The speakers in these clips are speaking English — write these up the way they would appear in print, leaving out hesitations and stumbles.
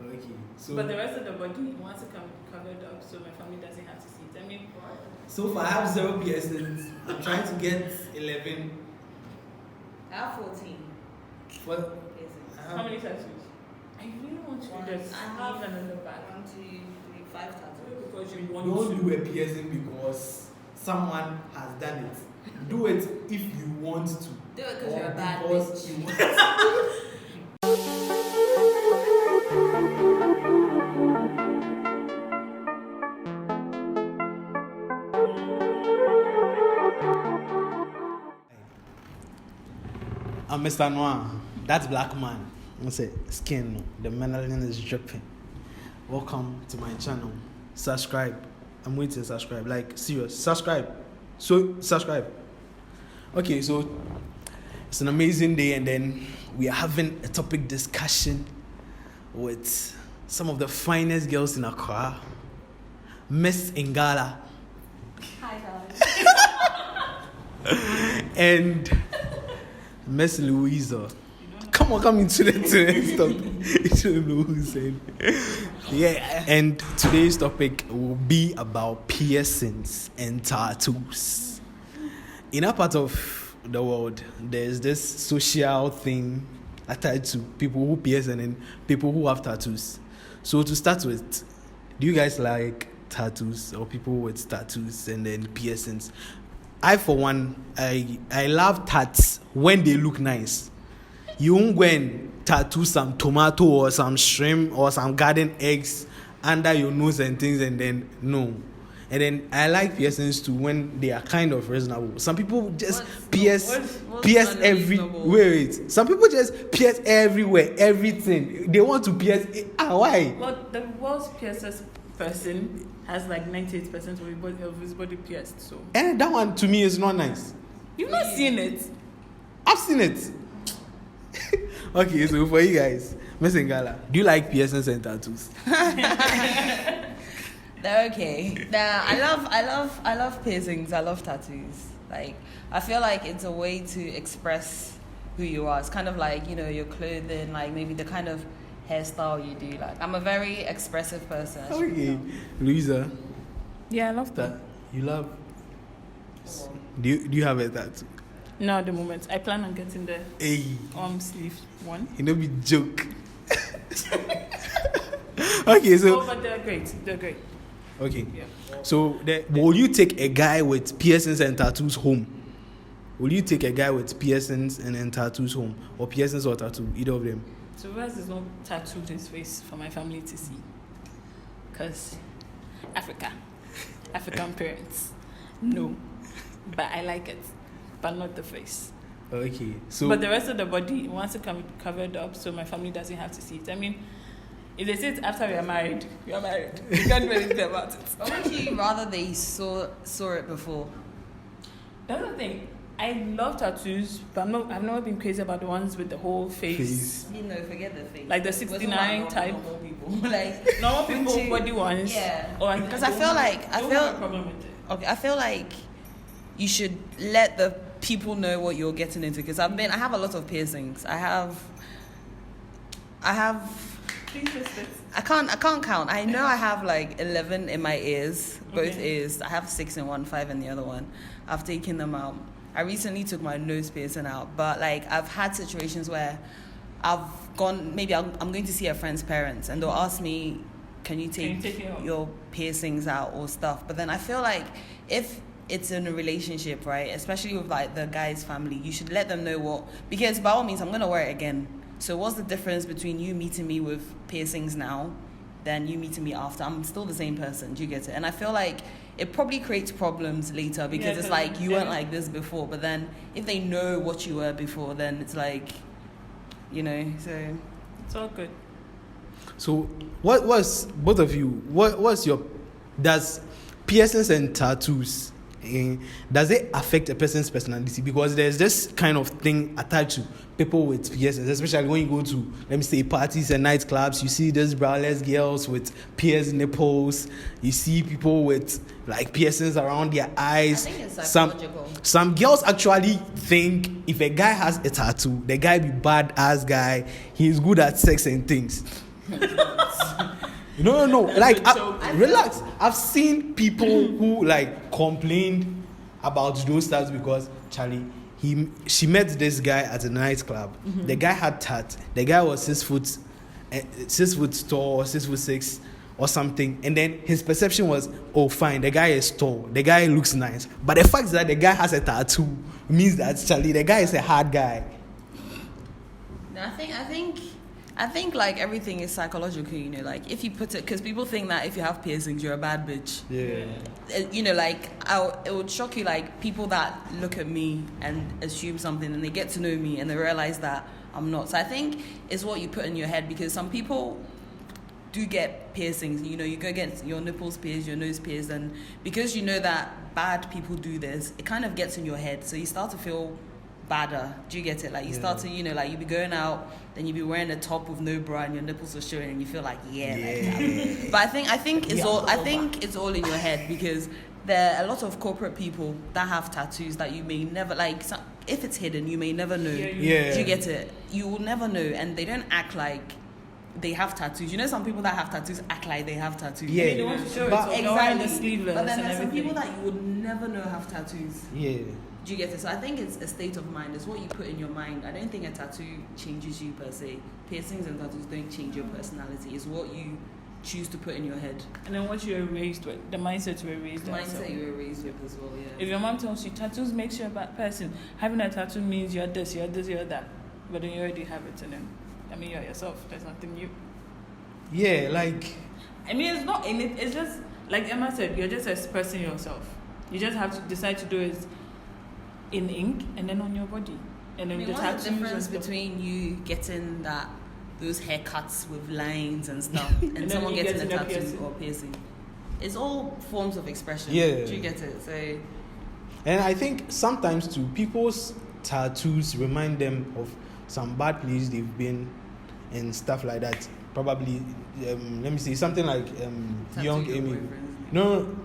Okay. So, But the rest of the body wants to come covered up so my family doesn't have to see it. I mean, so far I have 0 piercings. I'm trying to get 11. I have 14. What? how many tattoos? I really want to do this. I have and on the back. 1, 2, 3, 5 tattoos. Because you want Don't to. do a piercing because someone has done it. Do it if you want to. Do it because Or you're a bad because bitch. you want. I'm Mr. Noir. That's black man. I say skin. The melanin is dripping. Welcome to my channel. Subscribe. I'm waiting to subscribe. Like serious. Subscribe. So subscribe. Okay, so it's an amazing day, and then we are having a topic discussion with some of the finest girls in Accra. Miss Ngala. Hi, guys. And Miss Louisa. Come into the topic. You don't know who's saying. Yeah, and today's topic will be about piercings and tattoos. In our part of the world, there's this social thing attached to people who pierce and then people who have tattoos. So to start with, do you guys like tattoos or people with tattoos and then piercings? I, for one, I love tats when they look nice. You won't go and tattoo some tomato or some shrimp or some garden eggs under your nose and things, and then no. And then I like piercings too when they are kind of reasonable. Some people just pierce every. Wait. Some people just pierce everywhere, everything. They want to pierce. Why? Well, the world's pierced person has like 98% of his body pierced. So. And that one to me is not nice. You've not seen it. I've seen it. Okay, so for you guys, Miss Ngala, do you like piercings and tattoos? They're okay. I love piercings. I love tattoos. Like, I feel like it's a way to express who you are. It's kind of like, you know, your clothing, like maybe the kind of hairstyle you do. Like, I'm a very expressive person. Okay, Louisa. Yeah, I love that. You love. Do you have a tattoo? No, at the moment. I plan on getting the sleeve one. You know, be joke. Okay, so. Oh, but they're great. They're great. Okay. Yeah. So, will you take a guy with piercings and tattoos home? Will you take a guy with piercings and tattoos home? Or piercings or tattoo? Either of them? So, Raz is not tattooed his face for my family to see. Because African parents. No. But I like it. But not the face. Okay. So. But the rest of the body wants to come covered up so my family doesn't have to see it. I mean, if they say it after we are married, we are married. We can't do anything about it. Or would you rather they saw it before? That's the thing. I love tattoos, but I've never been crazy about the ones with the whole face. You know, forget the face. Like the 69 type. Normal people. Like normal people body ones. Yeah. Because I feel like have a problem with it. Okay, I feel like you should let the people know what you're getting into. Because I have a lot of piercings. I have. Please list it. I can't count. I know I have like 11 in my ears, both ears. I have 6 in one, 5 in the other one. I've taken them out. I recently took my nose piercing out, but like I've had situations where I've gone. Maybe I'm going to see a friend's parents, and they'll ask me, "Can you take your piercings out or stuff?" But then I feel like if it's in a relationship, right, especially with like the guy's family, you should let them know what, because by all means I'm gonna wear it again. So what's the difference between you meeting me with piercings now than you meeting me after? I'm still the same person. Do you get it? And I feel like it probably creates problems later because it's like you weren't like this before. But then if they know what you were before, then it's like, you know, so it's all good. So what's both of you? What's your, does piercings and tattoos, does it affect a person's personality? Because there's this kind of thing attached to people with piercings, especially when you go to, let me say, parties and nightclubs. You see these braless girls with pierced nipples. You see people with like piercings around their eyes. I think it's psychological. Some girls actually think if a guy has a tattoo, the guy be bad ass guy. He's good at sex and things. No. Like, a joke. relax. I've seen people who like complained about those tattoos because she met this guy at a nightclub. Mm-hmm. The guy had tat. The guy was 6 foot tall, 6'6" or something. And then his perception was, oh, fine, the guy is tall. The guy looks nice. But the fact that the guy has a tattoo means that Charlie, the guy is a hard guy. I think like everything is psychological, you know, like if you put it, because people think that if you have piercings, you're a bad bitch. Yeah. You know, like it would shock you, like people that look at me and assume something and they get to know me and they realize that I'm not. So I think it's what you put in your head, because some people do get piercings. You know, you go get your nipples pierced, your nose pierced, and because you know that bad people do this, it kind of gets in your head. So you start to feel badder. Do you get it? Like you start to, you know, like you be going out, then you be wearing a top with no bra and your nipples are showing, and you feel like like that. But I think it's all. I think it's all in your head, because there are a lot of corporate people that have tattoos that you may never like. If it's hidden, you may never know. Yeah. Do you get it? You will never know, and they don't act like they have tattoos. You know, some people that have tattoos act like they have tattoos. Yeah. They want to show But it. Exactly. The sleeveless But then and there's some everything. people that you would never know have tattoos. Yeah. Do you get it? So I think it's a state of mind. It's what you put in your mind. I don't think a tattoo changes you per se. Piercings and tattoos don't change your personality. It's what you choose to put in your head. And then what you're raised with, the mindset you were raised The with. mindset you were raised with as well, yeah. If your mom tells you tattoos makes you a bad person, having a tattoo means you're this, you're that. But then you already have it, and then you're yourself. There's nothing new. Yeah, like. It's not in it. It's just like Emma said. You're just expressing yourself. You just have to decide to do it in ink and then on your body. And then the what's tattoos the difference and stuff. between you getting those haircuts with lines and stuff and then someone you getting a getting a tattoo piercing. or piercing? It's all forms of expression. Yeah. Do you get it? So And I think sometimes too, people's tattoos remind them of some bad places they've been and stuff like that. Probably, let me see, something like tattoo Young your Amy. boyfriend's name. No.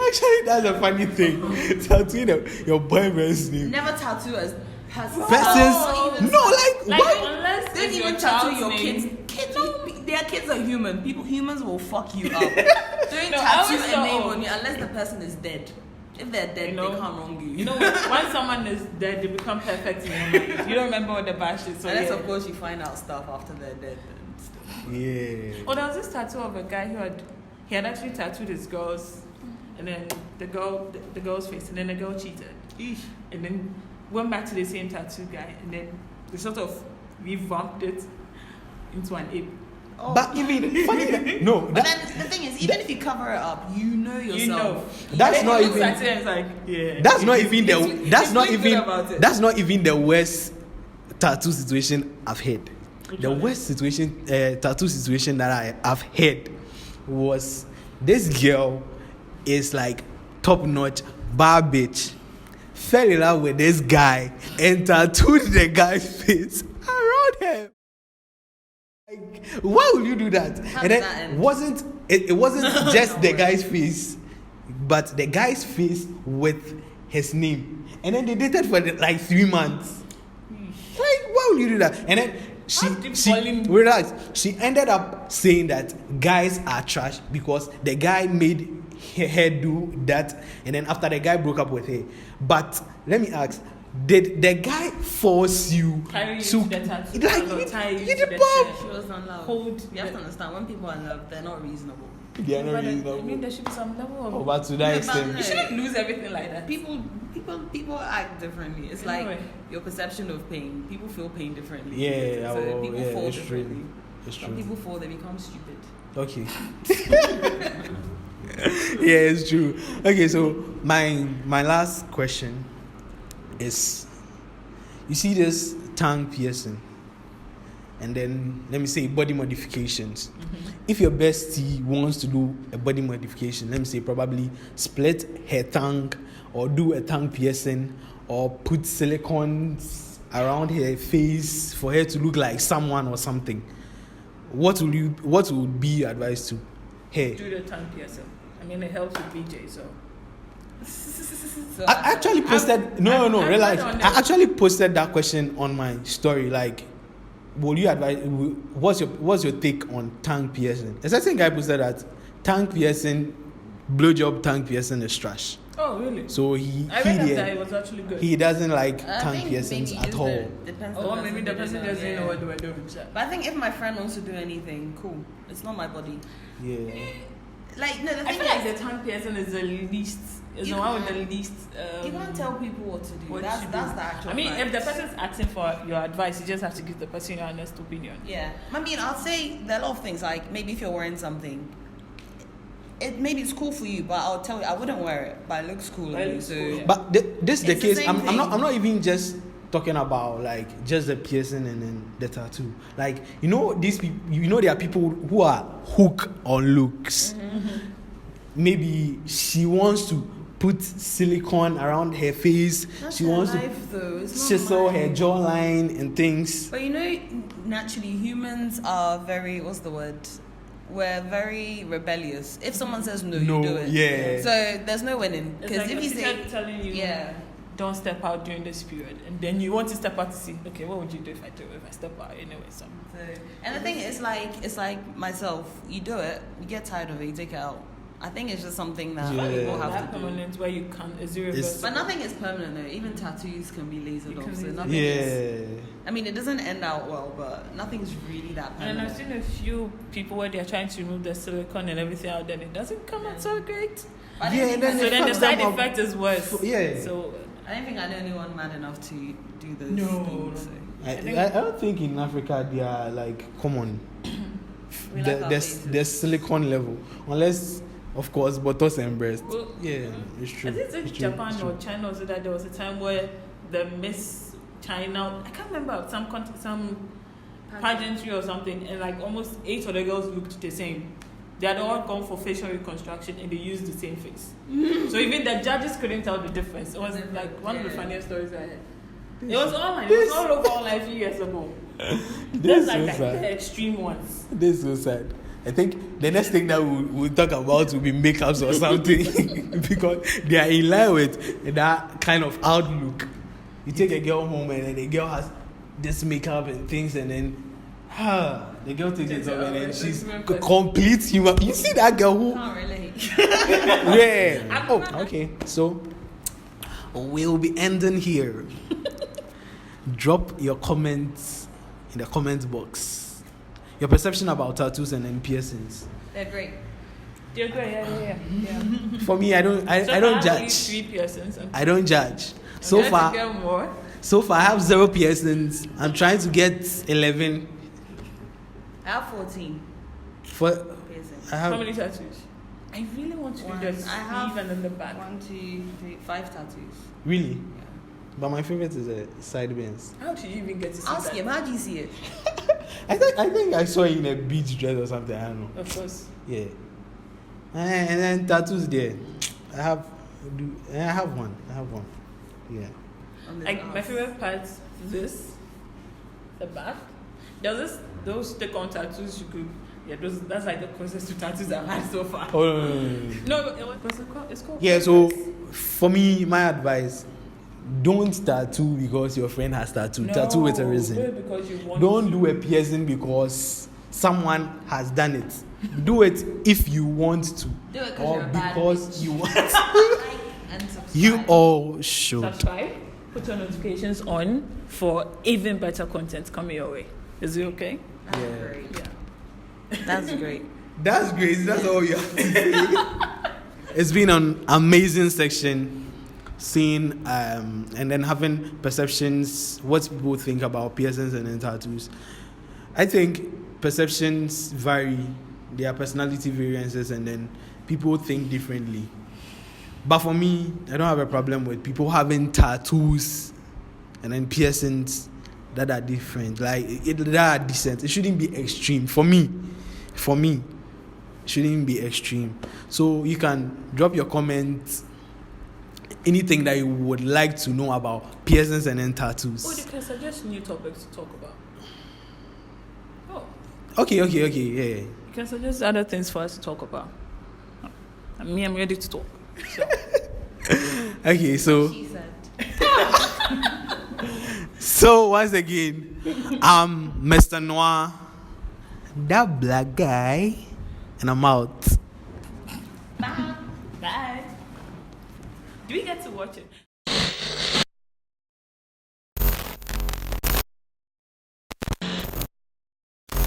Actually, that's a funny thing. Tattooing your boyfriend's name. Never tattoo as Versus, even no, like what? Unless don't it's even your tattoo child's your name. kids. Their kids are human. Humans will fuck you up. Don't No, I tattoo always a thought, name on you unless the person is dead. If they're dead, You know, they can't wrong you. You know, when someone is dead, they become perfect in your mind. You don't remember what the bash is. So unless yeah. of course you find out stuff after they're dead. And stuff. Yeah. Oh, there was this tattoo of a guy who had actually tattooed his girls, and then the girl's face, and then the girl cheated, and then went back to the same tattoo guy, and then they sort of revamped it into an ape. Oh. But even funny that, no, But then the thing is, even if you cover it up, you know yourself. You know. That's Then not he looks even- at it and it's like, yeah. that's not even He's not even the worst tattoo situation I've had. The worst tattoo situation that I've had was this girl is like top notch bar bitch, fell in love with this guy and tattooed the guy's face around him. Like, why would you do that? How And does then that end? it wasn't just the guy's face, but the guy's face with his name. And then they dated for like 3 months. Like, why would you do that? And then she ended up saying that guys are trash because the guy made her do that, and then after the guy broke up with her. But let me ask, did the guy force you Carry you to to the tattoo like parlor, tie you you to did the Bob? chair. She was in love. Hold You have to the- understand, when people are in love, they're not reasonable. They are not But I reasonable. mean, there should be some level of. Oh, but to that No, but extent, no. You shouldn't lose everything like that. People act differently. It's like Anyway. your perception of pain. People feel pain differently. yeah, So oh, people yeah, fall it's true. differently. It's Some true. people fall, they become stupid. Okay. Yeah, it's true. Okay, so my last question is, you see this tongue piercing, and then let me say body modifications. If your bestie wants to do a body modification, let me say probably split her tongue or do a tongue piercing or put silicones around her face for her to look like someone or something, what would be your advice to her? Do the tongue piercing. I mean, it helps with BJ, so. So I actually posted I've relax. read on I it. actually posted that question on my story. Like, will you advise? What's your take on tongue piercing? A certain guy posted that tongue piercing, blowjob tongue piercing is trash. Oh, really? So I read that it was actually good. he doesn't like I tongue think piercings maybe at it's all. Depends Or on maybe the person doesn't know what they were doing. But I think if my friend wants to do anything, cool. It's not my body. Yeah. Like, no, the I thing feel like is, the tongue piercing is the least. Is the You one with the can't- least. you can't tell people what to do. what That's to that's do. the actual I mean, if the fact. person's asking for your advice, you just have to give the person your honest opinion. Yeah, I mean, I'll say there are a lot of things. Like maybe if you're wearing something, maybe it's cool for you, but I'll tell you I wouldn't wear it, but it looks cool But on it you. looks So cool, yeah. But this is the It's the case. same I'm not. thing. I'm not even just talking about like just the piercing and then the tattoo. Like these people. There are people who are hooked on looks. Mm-hmm. Maybe she wants to put silicone around her face. that's She her wants life, though. to It's not chisel her mine. jawline and things. But naturally, humans are very, what's the word? We're very rebellious. If someone says no, No, you do it. yeah. So there's no winning. It's Because like if you say, telling you, yeah, don't step out during this period, and then you want to step out to see, okay, what would you do if I step out anyway? So and the thing is, it's like myself. You do it, you get tired of it, you take it out. I think it's just something that Yeah. people that have to do. permanent where you can't, it's irreversible. But nothing is permanent though. Even tattoos can be lasered You off. can So laser- nothing is. Yeah. I mean, it doesn't end out well, but nothing's really that And permanent. I've seen a few people where they're trying to remove the silicone and everything out, then it doesn't come out so great. But I Yeah, don't think then So it then the fucks side them up. effect is worse. Yeah. So I don't think I know anyone mad enough to do those No. things. So. I don't think in Africa they are like common. We like our faces. There's silicone level, unless of course buttocks and breast. Well, Yeah, it's true. I think it's It's true, Japan it's or true. China also that there was a time where the Miss China, I can't remember, some pageantry or something, and like almost 8 of the girls looked the same. They had all gone for facial reconstruction and they used the same face. So even the judges couldn't tell the difference. It was like one of the funniest stories I had. It was online. It was all over online a few years ago. This That's like is so the sad. extreme ones. This is so sad. I think the next thing that we'll talk about will be makeups or something because they are in line with that kind of outlook. You take a girl home and then the girl has this makeup and things, and then the girl takes it off and then she's complete human. You see that girl who? Can't relate. Yeah. Oh, okay. So we'll be ending here. Drop your comments in the comment box. Your perception about tattoos and then piercings. They're great. They're great, yeah. For me, I don't So I don't have only judge. 3 piercings. I don't judge. I'm So trying to far, get more. I have 0 piercings. I'm trying to get 11. I have 14 For piercings. I How have many tattoos? I really want to do One. the I sleeve have and then the back. 1, 2, 3, 5 tattoos. really, but my favorite is the side bends. How did you even get to see Ask that? him, how do you see it? I think I saw it in a beach dress or something. I don't know. Of course. Yeah. And then tattoos there. I have one. Yeah. On the Like my ass. favorite part, the back. There's those stick-on tattoos you could. Yeah, that's like the closest to tattoos I've had so far. Oh, no. No, what's it called? It's called. Yeah, so for me, my advice, don't tattoo because your friend has tattoo. Tattoo with a do reason. it because you want Don't to. do a piercing because someone has done it. Do it if you want to. Do it 'cause or you're a bad because bitch. you want. Like and subscribe. You all should. Subscribe. Put your notifications on for even better content coming your way. Is it okay? That's Yeah. great. Yeah. That's great. That's great. That's all you have to say. It's been an amazing section, seeing and then having perceptions, what people think about piercings and then tattoos. I think perceptions vary. There are personality variances, and then people think differently. But for me, I don't have a problem with people having tattoos and then piercings that are different. Like that are decent. It shouldn't be extreme. For me, it shouldn't be extreme. So you can drop your comments, anything that you would like to know about piercings and then tattoos. Oh, you can suggest new topics to talk about. Oh, Okay, yeah. you can suggest other things for us to talk about. I'm ready to talk. So. Okay, so She said. So once again, I'm Mr. Noir, that black guy, and I'm out. Bye. Do we get to watch it?